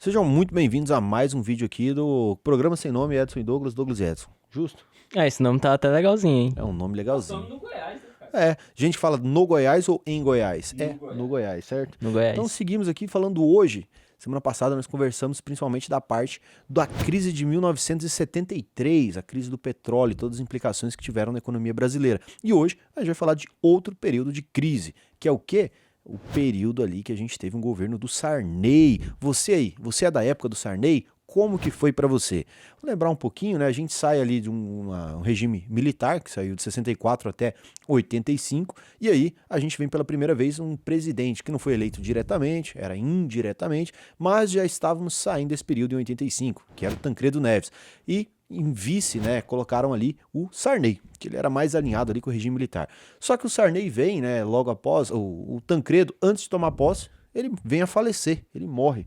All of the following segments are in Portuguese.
Sejam muito bem-vindos a mais um vídeo aqui do programa sem nome Edson e Douglas, Douglas e Edson. Justo? Esse nome tá até legalzinho, hein? É um nome legalzinho. Nome no Goiás, né, cara? É, gente fala no Goiás ou em Goiás? Goiás. No Goiás, certo? No Goiás. Então seguimos aqui falando hoje. Semana passada nós conversamos principalmente da parte da crise de 1973, a crise do petróleo e todas as implicações que tiveram na economia brasileira. E hoje a gente vai falar de outro período de crise, que é o quê? O período ali que a gente teve um governo do Sarney. Você é da época do Sarney? Como que foi para você? Vou lembrar um pouquinho, né? A gente sai ali de um regime militar, que saiu de 64 até 85, e aí a gente vem pela primeira vez um presidente que não foi eleito diretamente, era indiretamente, mas já estávamos saindo desse período em 85, que era o Tancredo Neves. E em vice, né, colocaram ali o Sarney, que ele era mais alinhado ali com o regime militar. Só que o Sarney vem, né, logo após, o Tancredo, antes de tomar posse, ele vem a falecer, ele morre.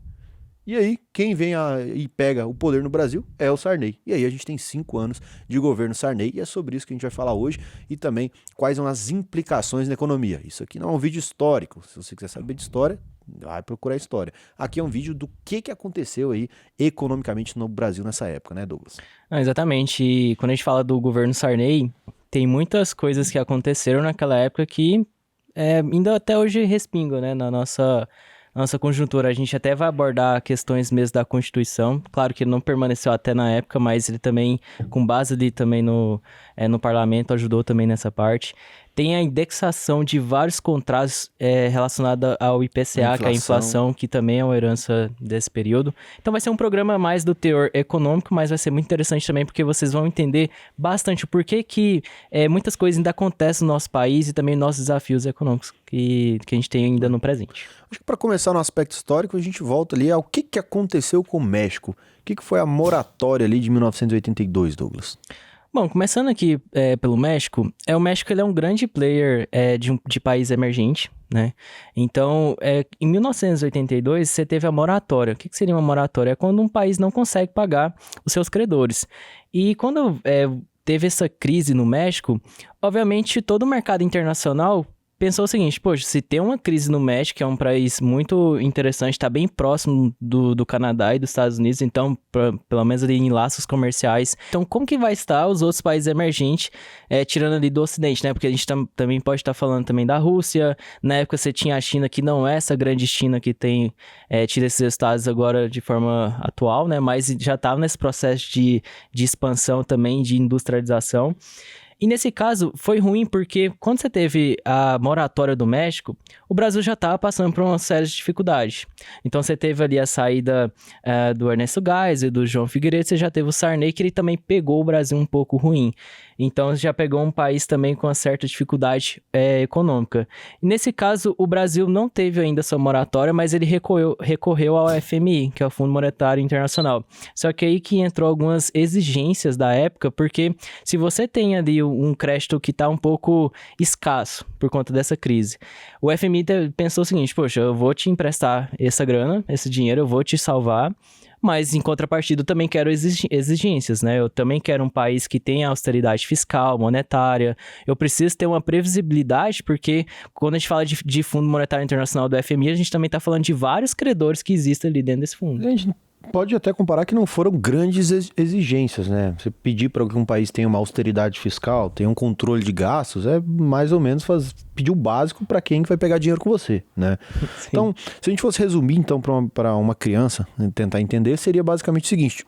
E aí, quem vem e pega o poder no Brasil é o Sarney. E aí a gente tem 5 anos de governo Sarney, e é sobre isso que a gente vai falar hoje, e também quais são as implicações na economia. Isso aqui não é um vídeo histórico, se você quiser saber de história, vai procurar história. Aqui é um vídeo do que aconteceu aí economicamente no Brasil nessa época, né, Douglas? Exatamente, e quando a gente fala do governo Sarney, tem muitas coisas que aconteceram naquela época que ainda até hoje respingam, né, na nossa conjuntura. A gente até vai abordar questões mesmo da Constituição. Claro que ele não permaneceu até na época, mas ele também, com base ali também no parlamento, ajudou também nessa parte. Tem a indexação de vários contratos relacionados ao IPCA, que é a inflação, que também é uma herança desse período. Então vai ser um programa mais do teor econômico, mas vai ser muito interessante também, porque vocês vão entender bastante o porquê que muitas coisas ainda acontecem no nosso país e também nossos desafios econômicos que a gente tem ainda no presente. Acho que para começar no aspecto histórico, a gente volta ali ao que aconteceu com o México. O que foi a moratória ali de 1982, Douglas? Bom, começando aqui pelo México, o México ele é um grande player de país emergente, né? Então, em 1982, você teve a moratória. O que seria uma moratória? É quando um país não consegue pagar os seus credores. E quando teve essa crise no México, obviamente todo o mercado internacional pensou o seguinte: poxa, se tem uma crise no México, que é um país muito interessante, está bem próximo do Canadá e dos Estados Unidos, então, pelo menos ali em laços comerciais. Então, como que vai estar os outros países emergentes, tirando ali do Ocidente, né? Porque a gente também pode estar falando também da Rússia. Na época você tinha a China, que não é essa grande China que tem tira esses resultados agora de forma atual, né? Mas já estava nesse processo de expansão também, de industrialização. E nesse caso, foi ruim porque quando você teve a moratória do México, o Brasil já estava passando por uma série de dificuldades. Então, você teve ali a saída do Ernesto Geisel e do João Figueiredo, você já teve o Sarney, que ele também pegou o Brasil um pouco ruim. Então, já pegou um país também com uma certa dificuldade econômica. E nesse caso, o Brasil não teve ainda sua moratória, mas ele recorreu ao FMI, que é o Fundo Monetário Internacional. Só que aí que entrou algumas exigências da época, porque se você tem ali um crédito que está um pouco escasso por conta dessa crise, o FMI pensou o seguinte: poxa, eu vou te emprestar essa grana, esse dinheiro, eu vou te salvar, mas em contrapartida eu também quero exigências, né? Eu também quero um país que tenha austeridade fiscal, monetária. Eu preciso ter uma previsibilidade, porque quando a gente fala de Fundo Monetário Internacional do FMI, a gente também está falando de vários credores que existem ali dentro desse fundo. A gente pode até comparar que não foram grandes exigências, né? Você pedir para que um país tenha uma austeridade fiscal, tenha um controle de gastos, é mais ou menos pedir o básico para quem vai pegar dinheiro com você, né? Sim. Então, se a gente fosse resumir então para uma criança tentar entender, seria basicamente o seguinte: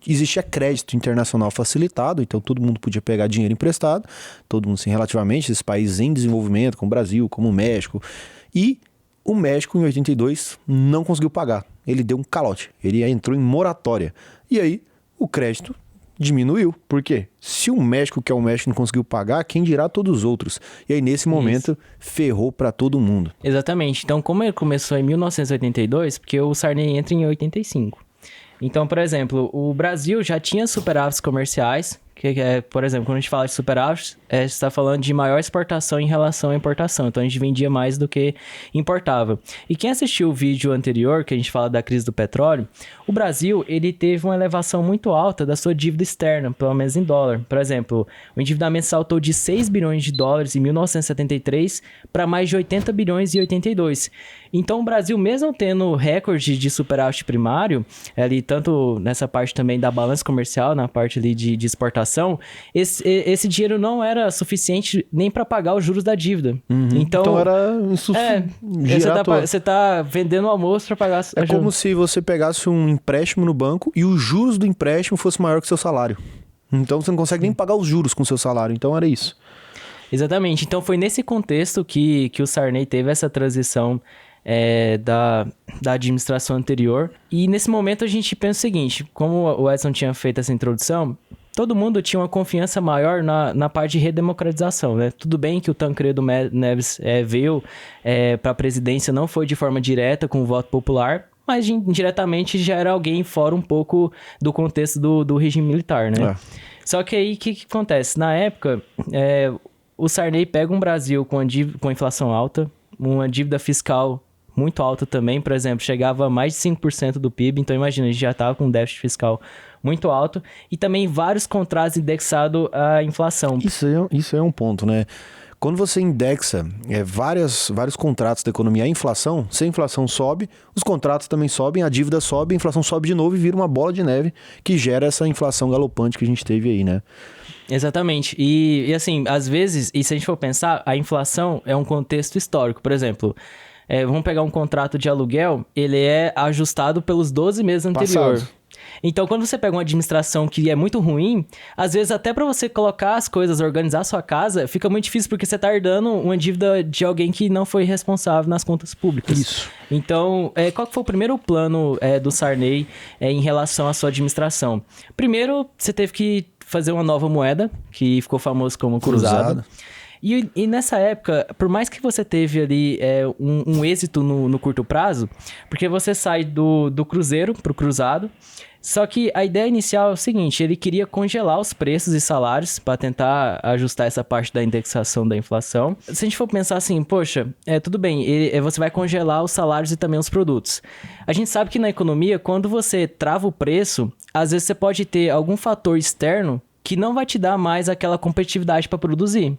existia crédito internacional facilitado, então todo mundo podia pegar dinheiro emprestado, todo mundo, assim, relativamente, esses países em desenvolvimento, como o Brasil, como o México, e o México, em 82, não conseguiu pagar. Ele deu um calote. Ele entrou em moratória. E aí, o crédito diminuiu. Por quê? Se o México, que é o México, não conseguiu pagar, quem dirá todos os outros? E aí, nesse momento, ferrou para todo mundo. Exatamente. Então, como ele começou em 1982, porque o Sarney entra em 85. Então, por exemplo, o Brasil já tinha superávites comerciais Que é, por exemplo, quando a gente fala de superávit, você está falando de maior exportação em relação à importação. Então, a gente vendia mais do que importava. E quem assistiu o vídeo anterior, que a gente fala da crise do petróleo, o Brasil, ele teve uma elevação muito alta da sua dívida externa, pelo menos em dólar. Por exemplo, o endividamento saltou de 6 bilhões de dólares em 1973 para mais de 80 bilhões em 82. Então, o Brasil, mesmo tendo recorde de superávit primário, ali tanto nessa parte também da balança comercial, na parte ali de exportação, esse dinheiro não era suficiente nem para pagar os juros da dívida. Então era insuficiente. Você tá vendendo o almoço para pagar a como se você pegasse um empréstimo no banco e os juros do empréstimo fosse maior que o seu salário. Então você não consegue nem pagar os juros com o seu salário. Então era isso. Exatamente. Então foi nesse contexto que o Sarney teve essa transição da administração anterior. E nesse momento a gente pensa o seguinte, como o Edson tinha feito essa introdução, todo mundo tinha uma confiança maior na parte de redemocratização, né? Tudo bem que o Tancredo Neves veio para a presidência, não foi de forma direta com o voto popular, mas indiretamente já era alguém fora um pouco do contexto do regime militar, né? Só que aí o que acontece? Na época, o Sarney pega um Brasil com inflação alta, uma dívida fiscal muito alta também, por exemplo, chegava a mais de 5% do PIB, então imagina, a gente já estava com um déficit fiscal muito alto, e também vários contratos indexados à inflação. Isso é um ponto, né? Quando você indexa vários contratos da economia à inflação, se a inflação sobe, os contratos também sobem, a dívida sobe, a inflação sobe de novo e vira uma bola de neve que gera essa inflação galopante que a gente teve aí, né? Exatamente. E assim, às vezes, e se a gente for pensar, a inflação é um contexto histórico. Por exemplo, vamos pegar um contrato de aluguel, ele é ajustado pelos 12 meses anteriores. Então, quando você pega uma administração que é muito ruim, às vezes até para você colocar as coisas, organizar a sua casa, fica muito difícil porque você tá herdando uma dívida de alguém que não foi responsável nas contas públicas. Isso. Então, qual que foi o primeiro plano do Sarney em relação à sua administração? Primeiro, você teve que fazer uma nova moeda, que ficou famoso como cruzado. E nessa época, por mais que você teve ali um êxito no curto prazo, porque você sai do cruzeiro para o cruzado, só que a ideia inicial é o seguinte, ele queria congelar os preços e salários para tentar ajustar essa parte da indexação da inflação. Se a gente for pensar assim, poxa, tudo bem, você vai congelar os salários e também os produtos. A gente sabe que na economia, quando você trava o preço, às vezes você pode ter algum fator externo que não vai te dar mais aquela competitividade para produzir.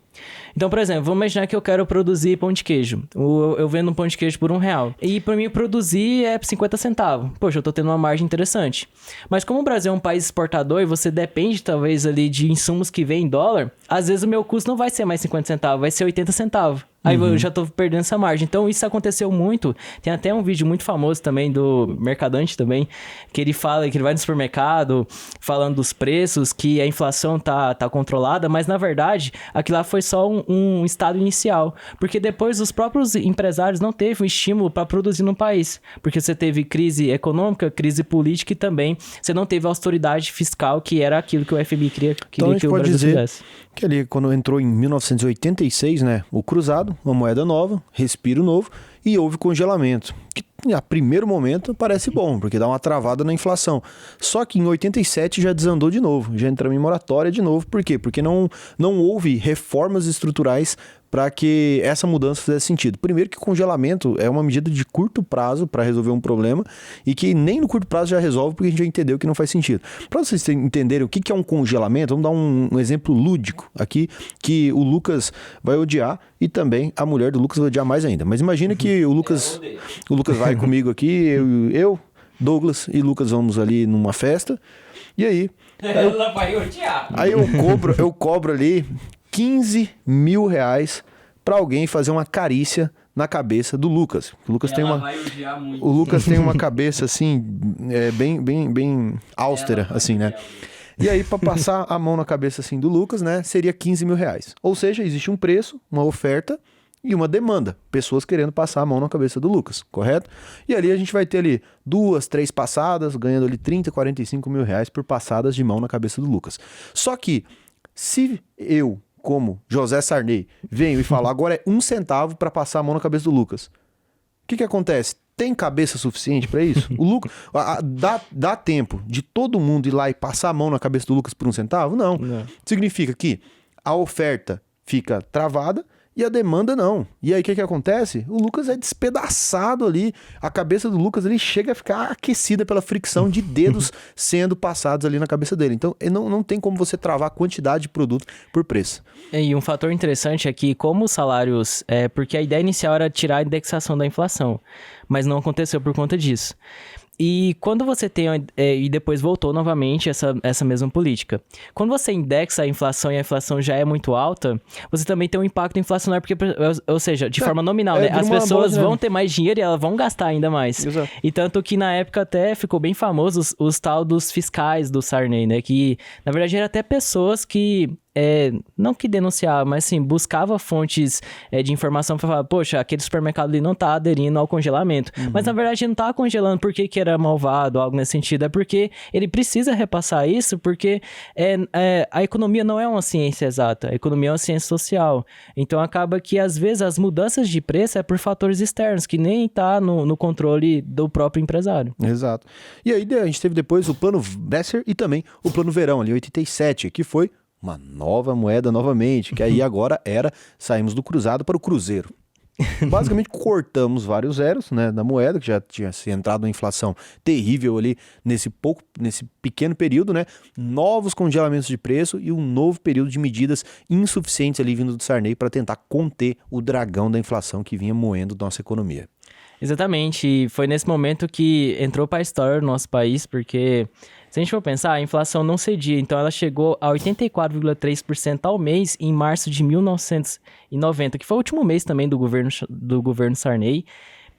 Então, por exemplo, vamos imaginar que eu quero produzir pão de queijo. Eu vendo um pão de queijo por R$1. E para mim produzir é 50 centavos. Poxa, eu tô tendo uma margem interessante. Mas como o Brasil é um país exportador e você depende talvez ali de insumos que vêm em dólar, às vezes o meu custo não vai ser mais 50 centavos, vai ser 80 centavos. Aí eu já tô perdendo essa margem. Então, isso aconteceu muito. Tem até um vídeo muito famoso também do Mercadante também, que ele fala que ele vai no supermercado falando dos preços, que a inflação tá controlada, mas na verdade, aquilo lá foi só um estado inicial. Porque depois os próprios empresários não teve um estímulo para produzir no país. Porque você teve crise econômica, crise política e também você não teve austeridade fiscal, que era aquilo que o FMI queria então, que o Brasil fizesse. Que ali, quando entrou em 1986, né, o cruzado, uma moeda nova, respiro novo, e houve congelamento. Que a primeiro momento parece bom, porque dá uma travada na inflação. Só que em 87 já desandou de novo, já entramos em moratória de novo. Por quê? Porque não houve reformas estruturais para que essa mudança fizesse sentido. Primeiro que o congelamento é uma medida de curto prazo para resolver um problema e que nem no curto prazo já resolve porque a gente já entendeu que não faz sentido. Para vocês entenderem o que é um congelamento, vamos dar um exemplo lúdico aqui que o Lucas vai odiar e também a mulher do Lucas vai odiar mais ainda. Mas imagina que o Lucas vai comigo aqui, eu, Douglas e Lucas vamos ali numa festa e aí... Ela vai odiar. Aí eu cobro ali R$15 mil para alguém fazer uma carícia na cabeça do Lucas. O Lucas o Lucas tem uma cabeça assim, bem austera, assim, né? E aí, para passar a mão na cabeça assim do Lucas, né, seria R$15 mil. Ou seja, existe um preço, uma oferta e uma demanda. Pessoas querendo passar a mão na cabeça do Lucas, correto? E ali a gente vai ter ali 2, 3 passadas, ganhando ali 30, 45 mil reais por passadas de mão na cabeça do Lucas. Só que, se eu, como José Sarney, venho e falo, agora é 1 centavo para passar a mão na cabeça do Lucas. O que acontece? tem cabeça suficiente para isso? O Lucas, dá tempo de todo mundo ir lá e passar a mão na cabeça do Lucas por 1 centavo? Não. Significa que a oferta fica travada e a demanda não. E aí o que acontece? O Lucas é despedaçado ali, a cabeça do Lucas ele chega a ficar aquecida pela fricção de dedos sendo passados ali na cabeça dele. Então não tem como você travar a quantidade de produto por preço. E um fator interessante é que como os salários... porque a ideia inicial era tirar a indexação da inflação, mas não aconteceu por conta disso. E quando você tem... e depois voltou novamente essa mesma política. Quando você indexa a inflação e a inflação já é muito alta, você também tem um impacto inflacionário, porque, ou seja, de forma nominal, né? As pessoas vão ter mais dinheiro e elas vão gastar ainda mais. Exato. E tanto que na época até ficou bem famoso os tal dos fiscais do Sarney, né? Que, na verdade, eram até pessoas que... não que denunciava, mas assim, buscava fontes de informação para falar, poxa, aquele supermercado ali não tá aderindo ao congelamento. Mas na verdade ele não tá congelando porque que era malvado, algo nesse sentido, é porque ele precisa repassar isso, porque a economia não é uma ciência exata, a economia é uma ciência social. Então acaba que às vezes as mudanças de preço é por fatores externos, que nem tá no controle do próprio empresário. Exato. E aí a gente teve depois o plano Besser e também o plano Verão, ali 87, que foi uma nova moeda novamente, que aí agora saímos do cruzado para o cruzeiro. Basicamente cortamos vários zeros, né, da moeda, que já tinha se entrado uma inflação terrível ali nesse pequeno período, né? Novos congelamentos de preço e um novo período de medidas insuficientes ali vindo do Sarney para tentar conter o dragão da inflação que vinha moendo nossa economia. Exatamente, e foi nesse momento que entrou para a história do nosso país, porque se a gente for pensar, a inflação não cedia, então ela chegou a 84,3% ao mês em março de 1990, que foi o último mês também do governo Sarney,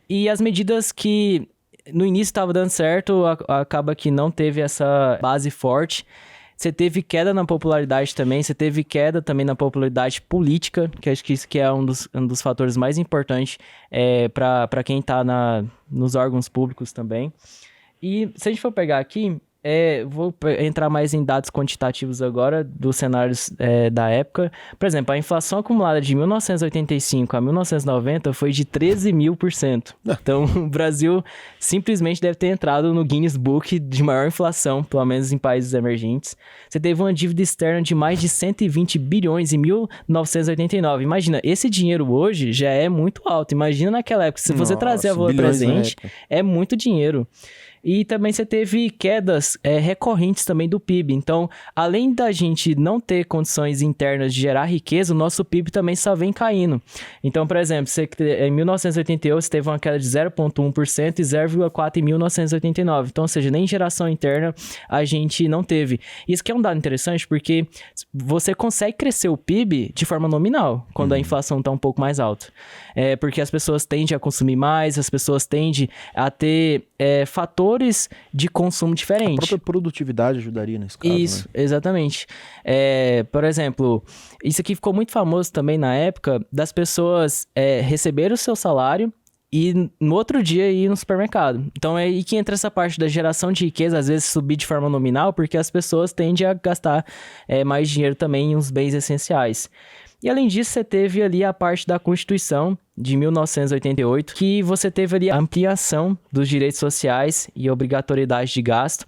e as medidas que no início estavam dando certo, acaba que não teve essa base forte. Você teve queda na popularidade também, você teve queda também na popularidade política, que acho que isso que é um dos fatores mais importantes para quem está nos órgãos públicos também. E se a gente for pegar aqui, vou entrar mais em dados quantitativos agora dos cenários da época. Por exemplo, a inflação acumulada de 1985 a 1990 foi de 13.000%. Então, o Brasil simplesmente deve ter entrado no Guinness Book de maior inflação, pelo menos em países emergentes. Você teve uma dívida externa de mais de 120 bilhões em 1989. Imagina, esse dinheiro hoje já é muito alto. Imagina naquela época, se você trazer a valor presente, é muito dinheiro. E também você teve quedas recorrentes também do PIB. Então, além da gente não ter condições internas de gerar riqueza, o nosso PIB também só vem caindo. Então, por exemplo, em 1988 você teve uma queda de 0,1% e 0,4% em 1989. Então, ou seja, nem geração interna a gente não teve. Isso que é um dado interessante porque você consegue crescer o PIB de forma nominal, quando a inflação está um pouco mais alta. Porque as pessoas tendem a consumir mais, as pessoas tendem a ter fatores de consumo diferentes. A própria produtividade ajudaria nesse caso, Isso, né? Exatamente. Por exemplo, isso aqui ficou muito famoso também na época das pessoas receberem o seu salário e no outro dia ir no supermercado. Então é aí que entra essa parte da geração de riqueza, às vezes subir de forma nominal, porque as pessoas tendem a gastar mais dinheiro também em uns bens essenciais. E além disso, você teve ali a parte da Constituição de 1988, que você teve ali a ampliação dos direitos sociais e a obrigatoriedade de gasto.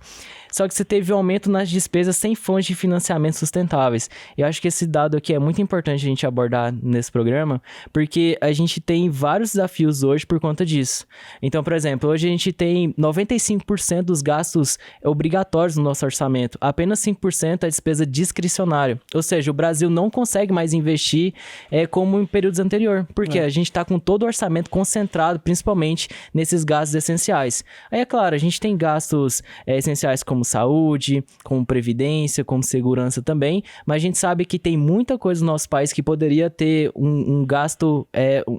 Só que você teve um aumento nas despesas sem fontes de financiamento sustentáveis. Eu acho que esse dado aqui é muito importante a gente abordar nesse programa, porque a gente tem vários desafios hoje por conta disso. Então, por exemplo, hoje a gente tem 95% dos gastos obrigatórios no nosso orçamento, apenas 5% é despesa discricionária. Ou seja, o Brasil não consegue mais investir como em períodos anteriores, porque a gente está com todo o orçamento concentrado, principalmente nesses gastos essenciais. Aí, é claro, a gente tem gastos essenciais como saúde, como previdência, como segurança também, mas a gente sabe que tem muita coisa no nosso país que poderia ter um gasto,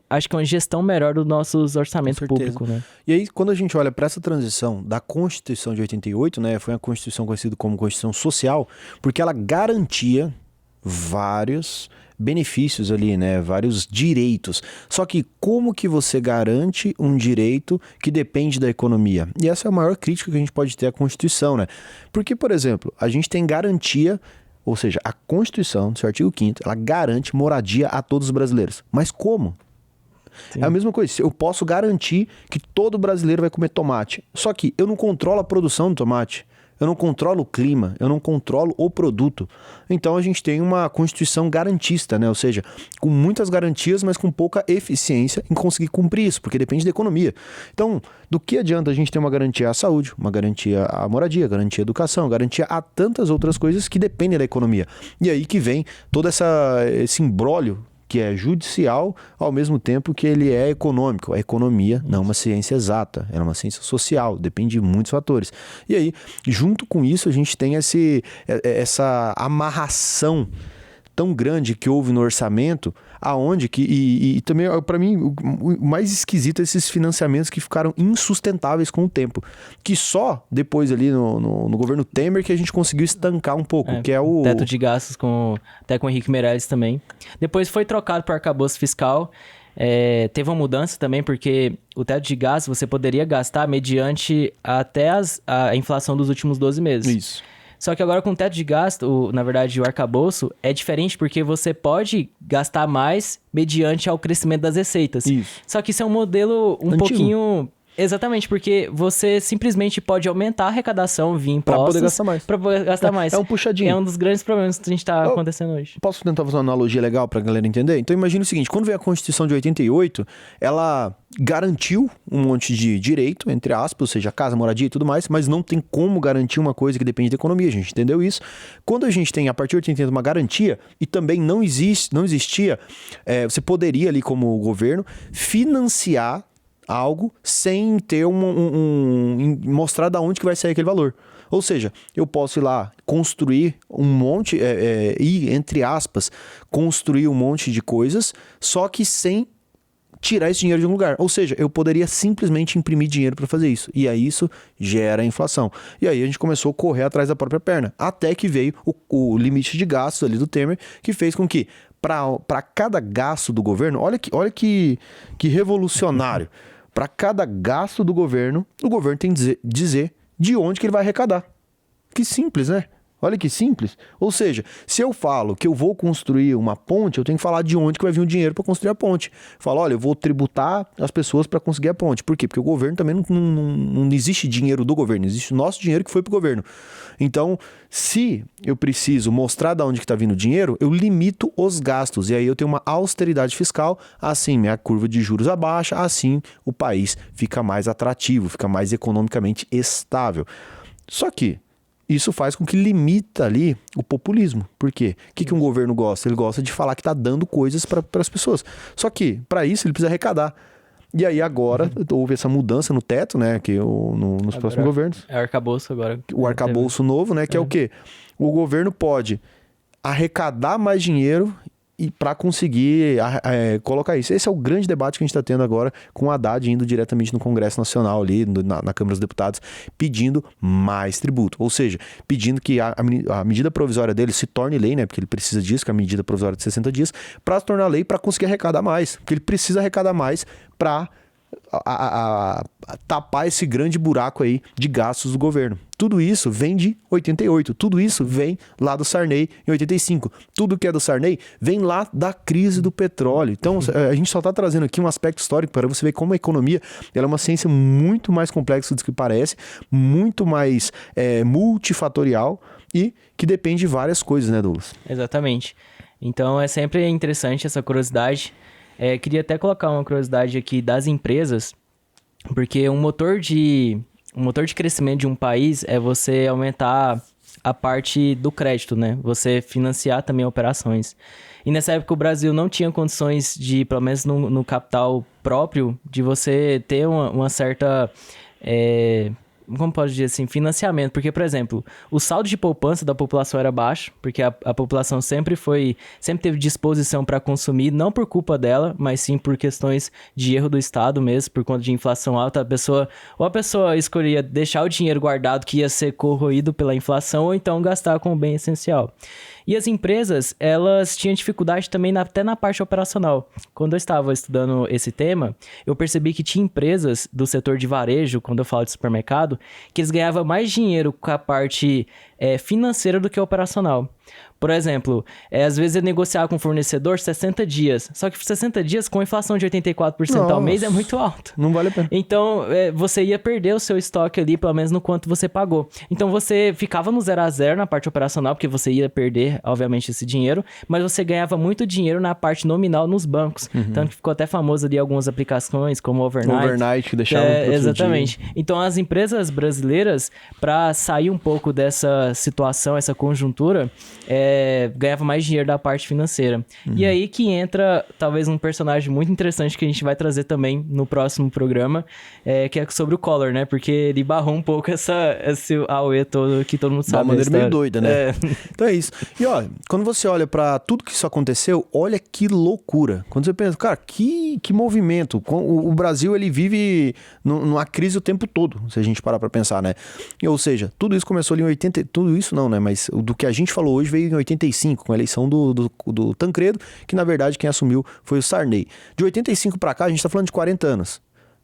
acho que uma gestão melhor do nosso orçamento público, né? E aí, quando a gente olha para essa transição da Constituição de 88, né, foi uma Constituição conhecida como Constituição Social, porque ela garantia vários benefícios ali, né? Vários direitos. Só que como que você garante um direito que depende da economia? E essa é a maior crítica que a gente pode ter à Constituição, né? Porque, por exemplo, a gente tem garantia, ou seja, a Constituição, no seu artigo 5º, ela garante moradia a todos os brasileiros. Mas como? Sim. É a mesma coisa. Eu posso garantir que todo brasileiro vai comer tomate. Só que eu não controlo a produção do tomate. Eu não controlo o clima, eu não controlo o produto. Então a gente tem uma Constituição garantista, né? Ou seja, com muitas garantias, mas com pouca eficiência em conseguir cumprir isso, porque depende da economia. Então, do que adianta a gente ter uma garantia à saúde, uma garantia à moradia, garantia à educação, garantia a tantas outras coisas que dependem da economia. E aí que vem todo esse imbróglio que é judicial, ao mesmo tempo que ele é econômico. A economia não é uma ciência exata, é uma ciência social, depende de muitos fatores. E aí, junto com isso, a gente tem essa amarração tão grande que houve no orçamento, aonde que e também para mim o mais esquisito é esses financiamentos que ficaram insustentáveis com o tempo, que só depois ali no governo Temer que a gente conseguiu estancar um pouco, que é o teto de gastos até com o Henrique Meirelles também. Depois foi trocado para arcabouço fiscal. Teve uma mudança também, porque o teto de gastos você poderia gastar mediante até a inflação dos últimos 12 meses. Isso. Só que agora com o teto de gasto, na verdade o arcabouço, é diferente porque você pode gastar mais mediante ao crescimento das receitas. Isso. Só que isso é um modelo um Antigo. pouquinho... Exatamente, porque você simplesmente pode aumentar a arrecadação via impostos... Pra poder gastar mais. Pra poder gastar mais. É um puxadinho. É um dos grandes problemas que a gente tá acontecendo hoje. Posso tentar fazer uma analogia legal pra galera entender? Então imagina o seguinte, quando veio a Constituição de 88, ela garantiu um monte de direito, entre aspas, ou seja, casa, moradia e tudo mais, mas não tem como garantir uma coisa que depende da economia, a gente entendeu isso. Quando a gente tem, a partir de 88, uma garantia, e também não existia, você poderia ali como governo financiar algo sem ter mostrar da onde que vai sair aquele valor. Ou seja, eu posso ir lá construir um monte, e entre aspas, construir um monte de coisas, só que sem tirar esse dinheiro de um lugar. Ou seja, eu poderia simplesmente imprimir dinheiro para fazer isso. E aí isso gera inflação. E aí a gente começou a correr atrás da própria perna. Até que veio o limite de gastos ali do Temer, que fez com que para cada gasto do governo, olha que revolucionário. Para cada gasto do governo, o governo tem que dizer de onde que ele vai arrecadar. Que simples, né? Olha que simples. Ou seja, se eu falo que eu vou construir uma ponte, eu tenho que falar de onde que vai vir o dinheiro para construir a ponte. Falo, olha, eu vou tributar as pessoas para conseguir a ponte. Por quê? Porque o governo também não existe dinheiro do governo, existe o nosso dinheiro que foi para o governo. Então, se eu preciso mostrar de onde que está vindo o dinheiro, eu limito os gastos. E aí eu tenho uma austeridade fiscal, assim minha curva de juros abaixa, assim o país fica mais atrativo, fica mais economicamente estável. Só que isso faz com que limita ali o populismo. Por quê? O que um governo gosta? Ele gosta de falar que está dando coisas para as pessoas. Só que, para isso, ele precisa arrecadar. E aí agora houve essa mudança no teto, né? Que nos próximos governos. É arcabouço agora. O arcabouço novo, né? Que é o quê? O governo pode arrecadar mais dinheiro e para conseguir colocar isso. Esse é o grande debate que a gente está tendo agora com o Haddad indo diretamente no Congresso Nacional ali, na Câmara dos Deputados, pedindo mais tributo. Ou seja, pedindo que a medida provisória dele se torne lei, né? Porque ele precisa disso, que é a medida provisória de 60 dias, para se tornar lei, para conseguir arrecadar mais. Porque ele precisa arrecadar mais para tapar esse grande buraco aí de gastos do governo. Tudo isso vem de 88, tudo isso vem lá do Sarney em 85. Tudo que é do Sarney vem lá da crise do petróleo. Então a gente só está trazendo aqui um aspecto histórico para você ver como a economia ela é uma ciência muito mais complexa do que parece, muito mais multifatorial e que depende de várias coisas, né, Douglas? Exatamente. Então é sempre interessante essa curiosidade. Queria até colocar uma curiosidade aqui das empresas, porque um motor de crescimento de um país é você aumentar a parte do crédito, né? Você financiar também operações. E nessa época o Brasil não tinha condições de, pelo menos no capital próprio, de você ter uma certa... como pode dizer assim, financiamento, porque, por exemplo, o saldo de poupança da população era baixo, porque a população sempre teve disposição para consumir, não por culpa dela, mas sim por questões de erro do Estado mesmo, por conta de inflação alta, a pessoa escolhia deixar o dinheiro guardado que ia ser corroído pela inflação, ou então gastar com o bem essencial. E as empresas, elas tinham dificuldade também até na parte operacional. Quando eu estava estudando esse tema, eu percebi que tinha empresas do setor de varejo, quando eu falo de supermercado, que eles ganhavam mais dinheiro com a parte financeira do que operacional. Por exemplo, às vezes é negociar com o fornecedor 60 dias. Só que 60 dias com inflação de 84% ao mês é muito alto. Não vale a pena. Então, você ia perder o seu estoque ali, pelo menos no quanto você pagou. Então, você ficava no 0 a 0 na parte operacional, porque você ia perder, obviamente, esse dinheiro, mas você ganhava muito dinheiro na parte nominal nos bancos. Tanto que ficou até famoso ali algumas aplicações, como Overnight. Overnight, que deixava pro outro exatamente. dia. Então, as empresas brasileiras, para sair um pouco dessa situação, essa conjuntura, ganhava mais dinheiro da parte financeira. E aí que entra, talvez, um personagem muito interessante que a gente vai trazer também no próximo programa, que é sobre o Collor, né? Porque ele barrou um pouco esse AUE todo, que todo mundo sabe. De uma maneira meio doida, né? Então é isso. E ó, quando você olha pra tudo que isso aconteceu, olha que loucura. Quando você pensa, cara, que movimento. O Brasil, ele vive numa crise o tempo todo, se a gente parar pra pensar, né? Ou seja, tudo isso começou ali em 80... Tudo isso não, né? Mas do que a gente falou hoje veio em 85, com a eleição do Tancredo, que na verdade quem assumiu foi o Sarney. De 85 pra cá, a gente tá falando de 40 anos.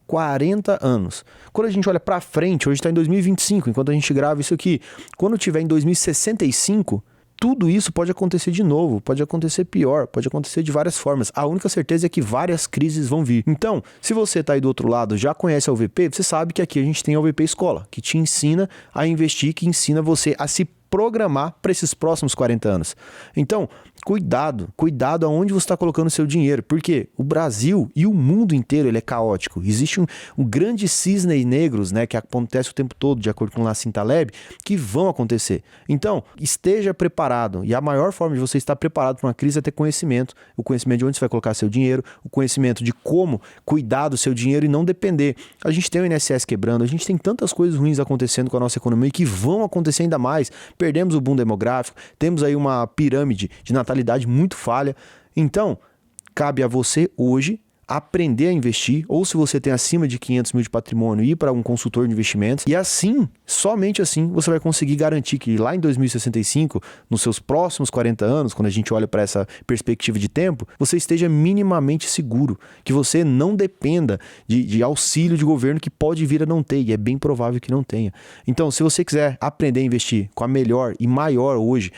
40 anos. Quando a gente olha pra frente, hoje tá em 2025, enquanto a gente grava isso aqui. Quando tiver em 2065, tudo isso pode acontecer de novo, pode acontecer pior, pode acontecer de várias formas. A única certeza é que várias crises vão vir. Então, se você tá aí do outro lado, já conhece a UVP, você sabe que aqui a gente tem a UVP Escola, que te ensina a investir, que ensina você a se programar para esses próximos 40 anos. Então, cuidado aonde você está colocando o seu dinheiro, porque o Brasil e o mundo inteiro ele é caótico. Existe um grande cisne negros, né, que acontece o tempo todo, de acordo com o Nassim Taleb, que vão acontecer. Então, esteja preparado. E a maior forma de você estar preparado para uma crise é ter conhecimento. O conhecimento de onde você vai colocar seu dinheiro, o conhecimento de como cuidar do seu dinheiro e não depender. A gente tem o INSS quebrando, a gente tem tantas coisas ruins acontecendo com a nossa economia e que vão acontecer ainda mais. Perdemos o boom demográfico, temos aí uma pirâmide de natalidade muito falha. Então, cabe a você hoje aprender a investir, ou se você tem acima de 500 mil de patrimônio, ir para um consultor de investimentos, e assim, somente assim, você vai conseguir garantir que lá em 2065, nos seus próximos 40 anos, quando a gente olha para essa perspectiva de tempo, você esteja minimamente seguro, que você não dependa de auxílio de governo que pode vir a não ter, e é bem provável que não tenha. Então, se você quiser aprender a investir com a melhor e maior hoje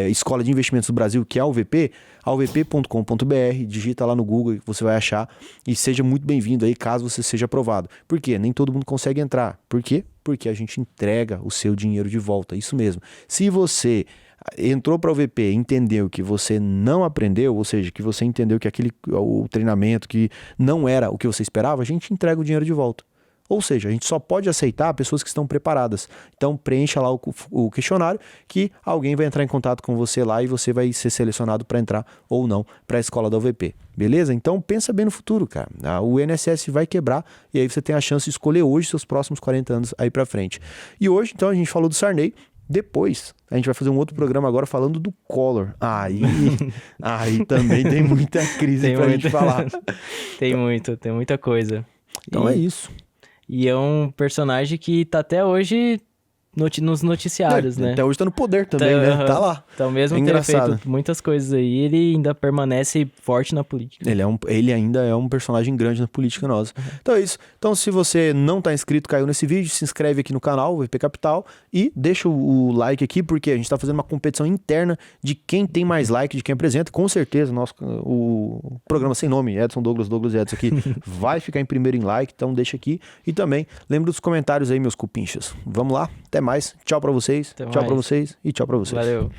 escola de investimentos do Brasil, que é a UVP, alvp.com.br, digita lá no Google que você vai achar e seja muito bem-vindo aí caso você seja aprovado. Por quê? Nem todo mundo consegue entrar. Por quê? Porque a gente entrega o seu dinheiro de volta, isso mesmo. Se você entrou para o VP e entendeu que você não aprendeu, ou seja, que você entendeu que o treinamento que não era o que você esperava, a gente entrega o dinheiro de volta. Ou seja, a gente só pode aceitar pessoas que estão preparadas. Então preencha lá o questionário que alguém vai entrar em contato com você lá e você vai ser selecionado para entrar ou não para a escola da UVP. Beleza? Então pensa bem no futuro, cara. O INSS vai quebrar e aí você tem a chance de escolher hoje seus próximos 40 anos aí para frente. E hoje, então, a gente falou do Sarney. Depois, a gente vai fazer um outro programa agora falando do Collor. Aí também tem muita crise pra gente falar. Tem muita coisa. Então é isso. E é um personagem que tá até hoje nos noticiários, né? Até hoje tá no poder também, né? Tá lá. Então, mesmo ter feito muitas coisas aí, ele ainda permanece forte na política. Ele ainda é um personagem grande na política nossa. Então é isso. Então, se você não tá inscrito, caiu nesse vídeo, se inscreve aqui no canal, VP Capital, e deixa o like aqui, porque a gente tá fazendo uma competição interna de quem tem mais like, de quem apresenta. Com certeza, o programa sem nome, Edson Douglas e Edson aqui, vai ficar em primeiro em like, então deixa aqui. E também, lembra dos comentários aí, meus cupinchas. Vamos lá, até mais. Tchau pra vocês, tchau pra vocês e tchau pra vocês. Valeu.